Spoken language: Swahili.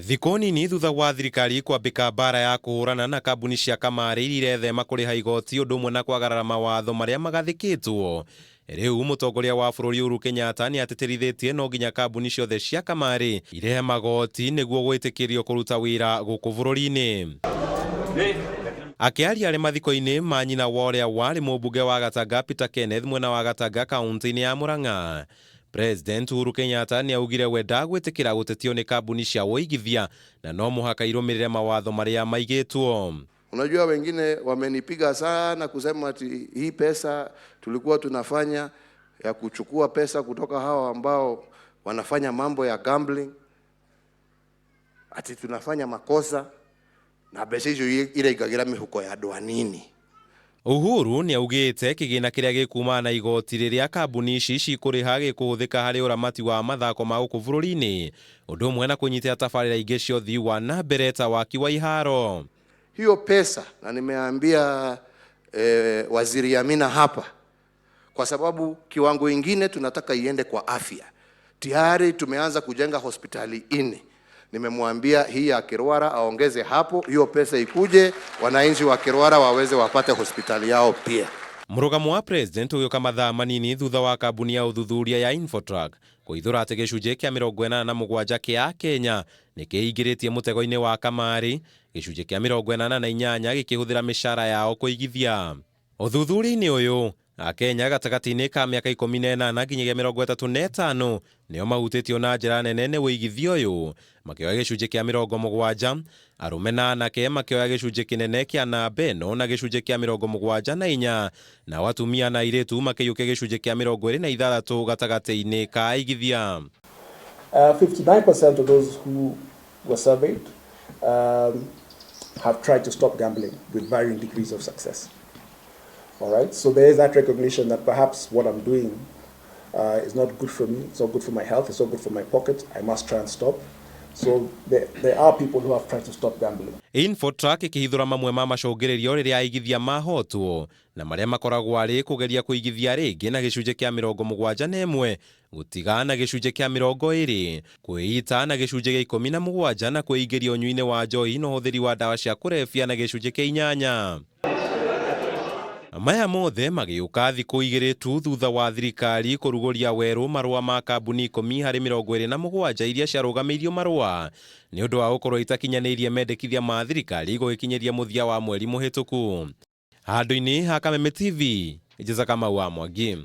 Thikũ nini thutha wa thirikari kwambĩka mbara ya kũhũrana na kambuni cia kamari irethema kũrĩha igoti ũndũ ũmwe na kwagarara mawatho marĩa magathĩkĩtwo, rĩu mũtongoria wa bũrũri Uhuru Kenyatta nĩ atĩtĩrithĩtie no nginya kambuni ciothe cia kamari irehe magoti nĩguo gwĩtĩkĩrio kũruta wĩra gũkũ bũrũri-inĩ. Akĩaria arĩ mathiko-inĩ ma nyina wa ũrĩa warĩ mũmbunge wa Gatanga Peter Kenneth mwena wa Gatanga kaunti-inĩ ya Murang'a, President Uhuru Kenyatta nĩ augire we ndagwĩtĩkĩra gũtetio nĩ kambuni cia ũigithia na no mũhaka irũmĩrĩre mawatho marĩa maigĩtwo. Unajua wengine wamenipiga sana kusema ati hii pesa tulikuwa tunafanya ya kuchukua pesa kutoka hawa ambao wanafanya mambo ya gambling, ati tunafanya makosa na pesa hizo ile ikagira mihuko ya andũ anini. Uhuru nĩ augĩte kĩgĩna kĩrĩa gĩkuma na igoti rĩrĩa kambuni ici cikũrĩha gĩkũhũthĩka harĩ ũramati wa mathako ma gũkũ bũrũri-inĩ, ũndũ ũmwe na kũnyitĩra tabarĩra ingĩ cia ũthii wa na mbere ta waki wa iharo. Hiyo pesa, na nimeambia waziri Amina hapa, kwa sababu kiwango ingine tunataka iende kwa afya. Tayari tumeanza kujenga hospitali 4. Nimemwambia hii ya Kirwara aongeze hapo, hiyo pesa ikuje, wananchi wa Kirwara waweze wapate hospitali yao pia. Mũrũgamo wa president ũgĩũka mathaa manini thutha wa kambuni ya ũthuthuria ya Infotrack kũithũra atĩ gĩcunjĩ kĩa 47 kĩa Kenya nĩkĩingĩrĩtie mũtego-inĩ wa kamari, gĩcunjĩ kĩa 48 gĩkĩhũthĩra mĩcara yao kũigithia. Ũthuthuria-inĩ ũyũ, Akenya gatagatĩ-inĩ ka mĩaka 18 nginyagia 35 nĩo mahutĩtio na njĩra nene nĩ ũigithia ũyũ, makĩoya gĩcunjĩ kĩa 70, arũme na anake makĩoya gĩcunjĩ kĩnene kĩa namba ĩno na gĩcunjĩ kĩa 74, na atumia na airĩtu makĩiyũkia gĩcunjĩ kĩa 26 gatagatĩ-inĩ ka aigithia. 59% of those who were surveyed have tried to stop gambling with varying degrees of success. All right, so there is that recognition that perhaps what I'm doing is not good for me, it's not good for my health, it's not good for my pocket, I must try and stop. So there are people who have tried to stop gambling. Infotrack ikĩhithũra mamwe ma macũngĩrĩrio rĩrĩa aigithia mahotwo na marĩa makoragwo arĩ kũgeria kũigithia rĩngĩ na gĩcunjĩ kĩa 71, gũtiga na gĩcunjĩ kĩa 20, kwĩita na gĩcunjĩ gĩa 17 na kwĩingĩria ũnyui-inĩ wa njohi na ũhũthĩri wa ndawa cia kũrebia na gĩcunjĩ kĩa 8. Maya mothe magĩũka thikũ 2 tu thutha wa thirikari kũrugũria werũ marũa ma kambuni 10 harĩ 27 iria ciarũgamĩirio marũa nĩ ũndũ wa gũkorwo itakinyanĩirie mendekithia ma thirikari gũgĩkinyĩria mũthia wa mweri mũhĩtũku. Handũ-inĩ ha Kameme TV, Kamau wa Mwangi.